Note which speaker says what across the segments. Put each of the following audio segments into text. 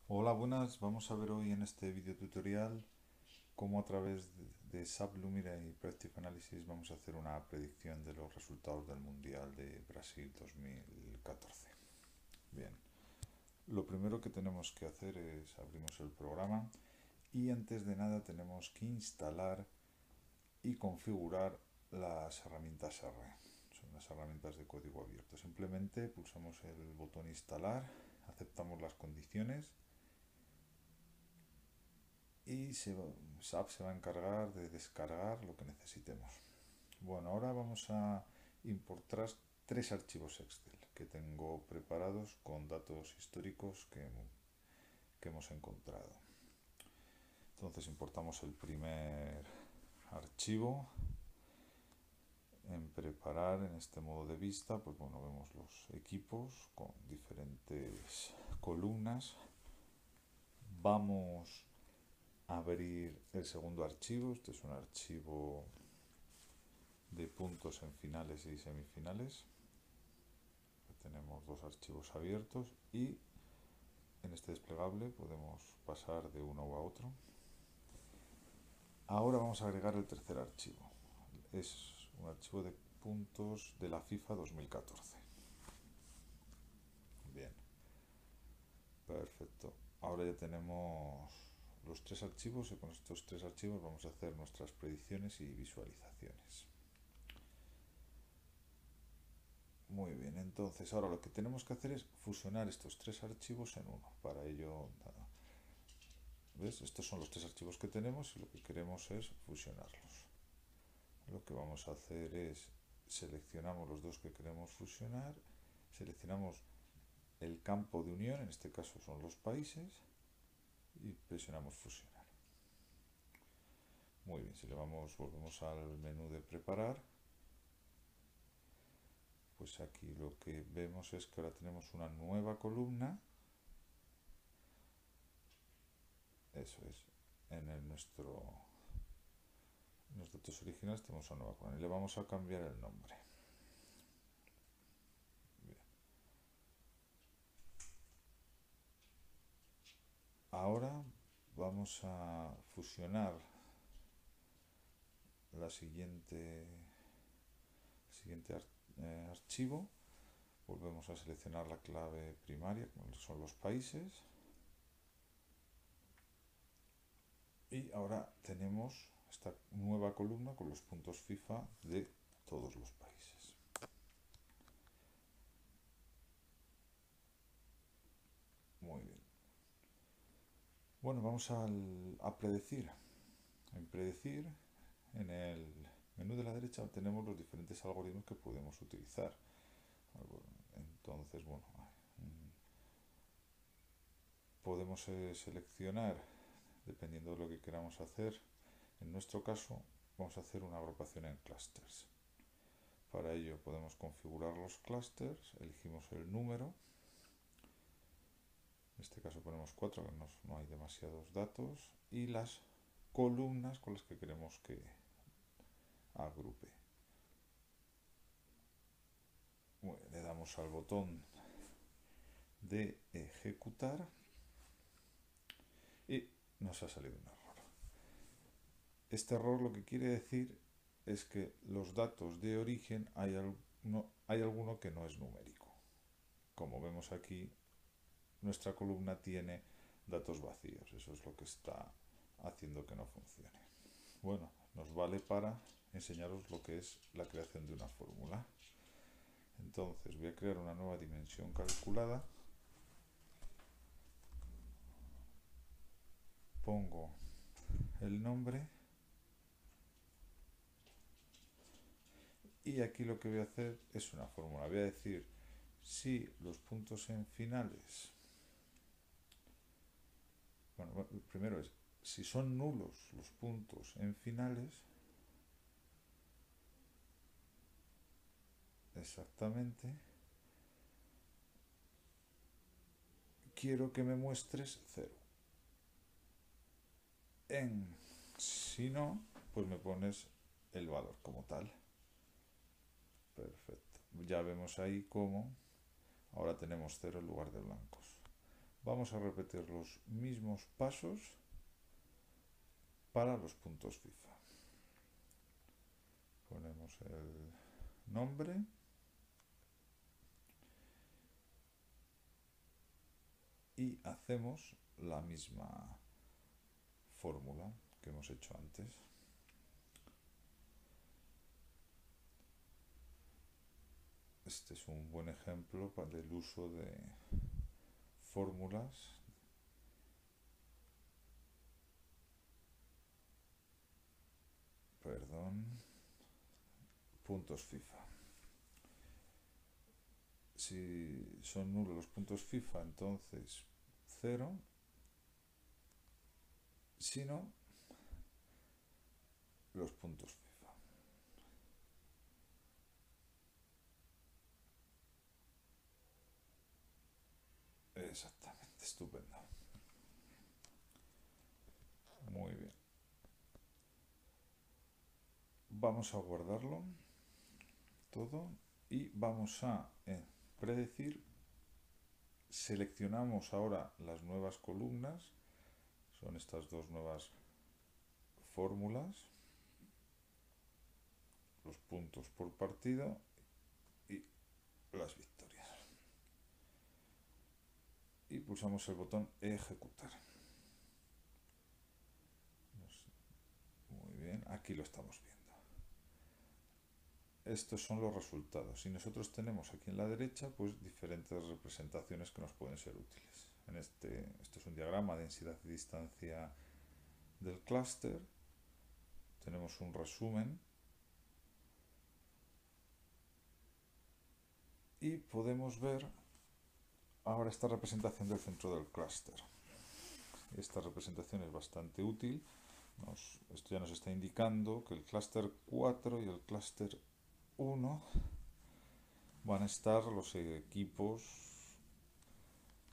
Speaker 1: Hola, buenas. Vamos a ver hoy en este video tutorial cómo a través de SAP Lumira y Predictive Analysis vamos a hacer una predicción de los resultados del Mundial de Brasil 2014. Bien, lo primero que tenemos que hacer es abrimos el programa y antes de nada tenemos que instalar y configurar las herramientas R. Son las herramientas de código abierto. Simplemente pulsamos el botón instalar, aceptamos las condiciones y SAP se va a encargar de descargar lo que necesitemos. Bueno, ahora vamos a importar tres archivos Excel que tengo preparados con datos históricos que hemos encontrado. Entonces importamos el primer archivo. En preparar en este modo de vista, pues bueno, vemos los equipos con diferentes columnas. Vamos a abrir el segundo archivo. Este es un archivo de puntos en finales y semifinales. Tenemos dos archivos abiertos y en este desplegable podemos pasar de uno a otro. Ahora vamos a agregar el tercer archivo. Es un archivo de puntos de la FIFA 2014. Bien, perfecto. Ahora ya tenemos los tres archivos y con estos tres archivos vamos a hacer nuestras predicciones y visualizaciones. Muy bien, entonces ahora lo que tenemos que hacer es fusionar estos tres archivos en uno. Para ello, ¿ves? Estos son los tres archivos que tenemos y lo que queremos es fusionarlos. Lo que vamos a hacer es seleccionamos los dos que queremos fusionar, seleccionamos el campo de unión, en este caso son los países, y presionamos fusionar. Muy bien, si le volvemos al menú de preparar, pues aquí lo que vemos es que ahora tenemos una nueva columna. Eso es, en los datos originales tenemos una nueva columna y le vamos a cambiar el nombre. Bien. Ahora vamos a fusionar el siguiente archivo. Volvemos a seleccionar la clave primaria, que son los países. Y ahora tenemos esta nueva columna con los puntos FIFA de todos los países. Muy bien. Bueno, vamos a predecir. En predecir, en el menú de la derecha tenemos los diferentes algoritmos que podemos utilizar. Entonces, bueno, podemos seleccionar, dependiendo de lo que queramos hacer. En nuestro caso, vamos a hacer una agrupación en clusters. Para ello podemos configurar los clusters, elegimos el número. En este caso ponemos 4, que no hay demasiados datos. Y las columnas con las que queremos que agrupe. Bueno, le damos al botón de ejecutar y nos ha salido un error. Este error lo que quiere decir es que los datos de origen hay alguno que no es numérico. Como vemos aquí, nuestra columna tiene datos vacíos. Eso es lo que está haciendo que no funcione. Bueno, nos vale para enseñaros lo que es la creación de una fórmula. Entonces voy a crear una nueva dimensión calculada. Pongo el nombre. Y aquí lo que voy a hacer es una fórmula. Voy a decir si los puntos en finales. Bueno, primero es si son nulos los puntos en finales. Exactamente. Quiero que me muestres 0. Si no, pues me pones el valor como tal. Perfecto. Ya vemos ahí cómo ahora tenemos 0 en lugar de blancos. vamos a repetir los mismos pasos para los puntos FIFA. Ponemos el nombre y hacemos la misma fórmula que hemos hecho antes. Este es un buen ejemplo del uso de fórmulas puntos FIFA. Si son nulos los puntos FIFA, entonces 0. Si no, los puntos FIFA. Exactamente, estupendo. Muy bien. Vamos a guardarlo todo y vamos a predecir. Seleccionamos ahora las nuevas columnas, son estas dos nuevas fórmulas, los puntos por partido y las victorias. Y pulsamos el botón ejecutar. Muy bien, aquí lo estamos viendo. Estos son los resultados y nosotros tenemos aquí en la derecha pues diferentes representaciones que nos pueden ser útiles. Este es un diagrama de densidad y distancia del clúster. Tenemos un resumen y podemos ver ahora esta representación del centro del clúster. Esta representación es bastante útil. Esto ya nos está indicando que el clúster 4 y el clúster 1 van a estar los equipos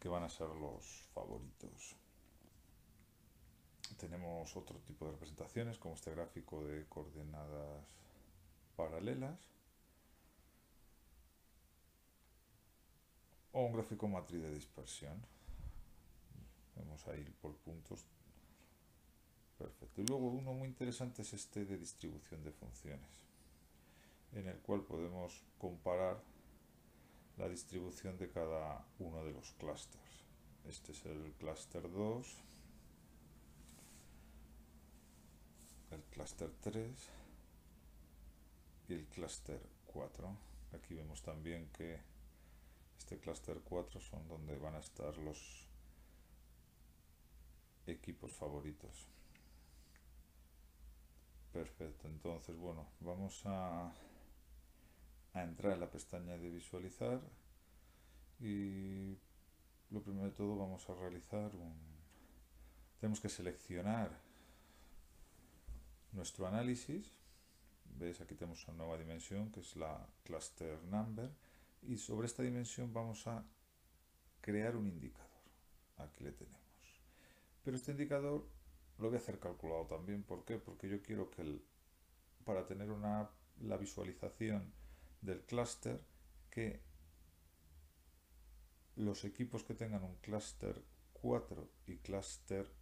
Speaker 1: que van a ser los favoritos. Tenemos otro tipo de representaciones como este gráfico de coordenadas paralelas o un gráfico matriz de dispersión. Vamos a ir por puntos. Perfecto. Y luego uno muy interesante es este de distribución de funciones, en el cual podemos comparar la distribución de cada uno de los clústeres. Este es el clúster 2, el clúster 3 y el clúster 4. Aquí vemos también que este clúster 4 son donde van a estar los equipos favoritos. Perfecto, entonces bueno, vamos a entrar en la pestaña de visualizar y lo primero de todo vamos a realizar tenemos que seleccionar nuestro análisis. ¿Veis? Aquí tenemos una nueva dimensión que es la cluster number y sobre esta dimensión vamos a crear un indicador. Aquí le tenemos. Pero este indicador lo voy a hacer calculado también. ¿Por qué? Porque yo quiero que para tener la visualización del clúster, que los equipos que tengan un clúster 4 y clúster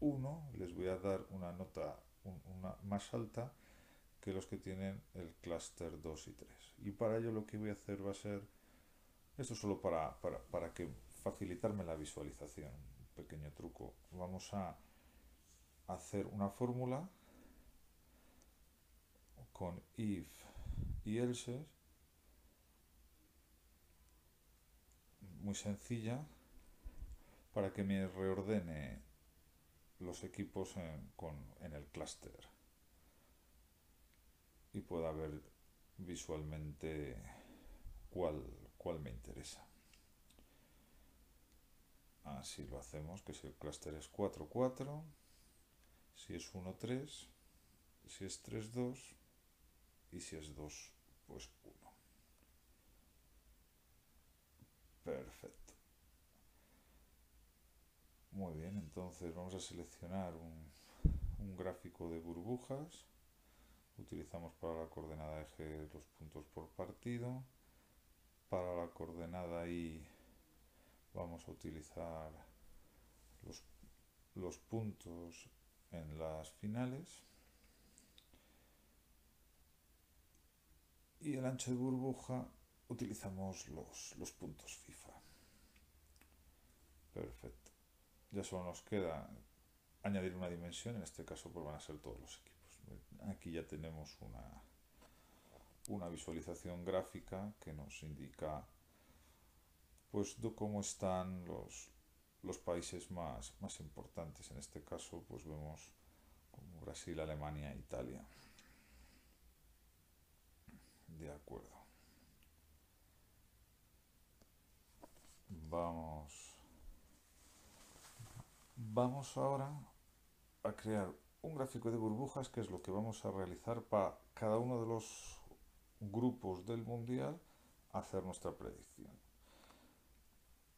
Speaker 1: 1 les voy a dar una nota más alta que los que tienen el clúster 2 y 3. Y para ello lo que voy a hacer va a ser, esto solo para facilitarme la visualización, un pequeño truco. Vamos a hacer una fórmula con if y else, muy sencilla, para que me reordene los equipos en el clúster y pueda ver visualmente cuál me interesa. Así lo hacemos, que si el clúster es 4, 4, si es 1, 3, si es 3, 2 y si es 2, pues 1. Perfecto. Muy bien, entonces vamos a seleccionar un gráfico de burbujas. Utilizamos para la coordenada eje los puntos por partido. Para la coordenada Y vamos a utilizar los, los puntos en las finales y el ancho de burbuja utilizamos los puntos FIFA. Perfecto. Ya solo nos queda añadir una dimensión, en este caso pues van a ser todos los equipos. Aquí ya tenemos una visualización gráfica que nos indica pues cómo están los países más importantes. En este caso pues vemos como Brasil, Alemania e Italia. De acuerdo. Vamos ahora a crear un gráfico de burbujas, que es lo que vamos a realizar para cada uno de los grupos del mundial, hacer nuestra predicción.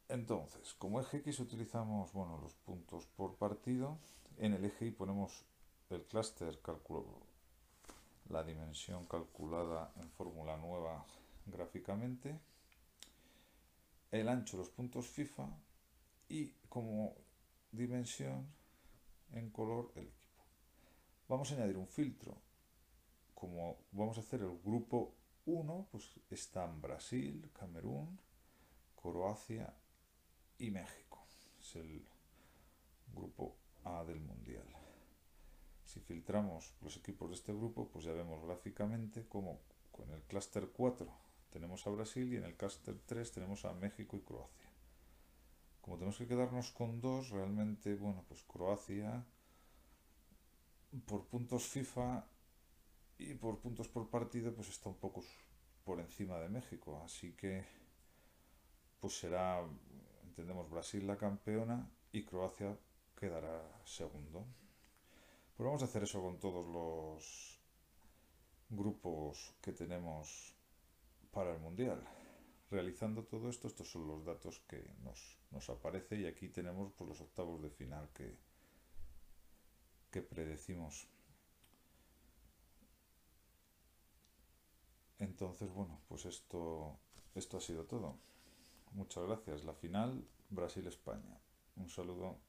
Speaker 1: Entonces, como eje X utilizamos los puntos por partido. En el eje Y ponemos el clúster calculado, la dimensión calculada en fórmula nueva gráficamente, el ancho, los puntos FIFA y como dimensión en color el equipo. Vamos a añadir un filtro. Como vamos a hacer el grupo 1, pues están Brasil, Camerún, Croacia y México. Es el grupo A del mundial. Si filtramos los equipos de este grupo, pues ya vemos gráficamente como con el clúster 4 tenemos a Brasil y en el clúster 3 tenemos a México y Croacia. Como tenemos que quedarnos con dos, realmente, pues Croacia por puntos FIFA y por puntos por partido pues está un poco por encima de México, así que pues será, entendemos, Brasil la campeona y Croacia quedará segundo. Pues vamos a hacer eso con todos los grupos que tenemos para el mundial. Realizando todo esto, estos son los datos que nos aparece, y aquí tenemos pues los octavos de final que predecimos. Entonces, pues esto ha sido todo. Muchas gracias. La final, Brasil-España. Un saludo.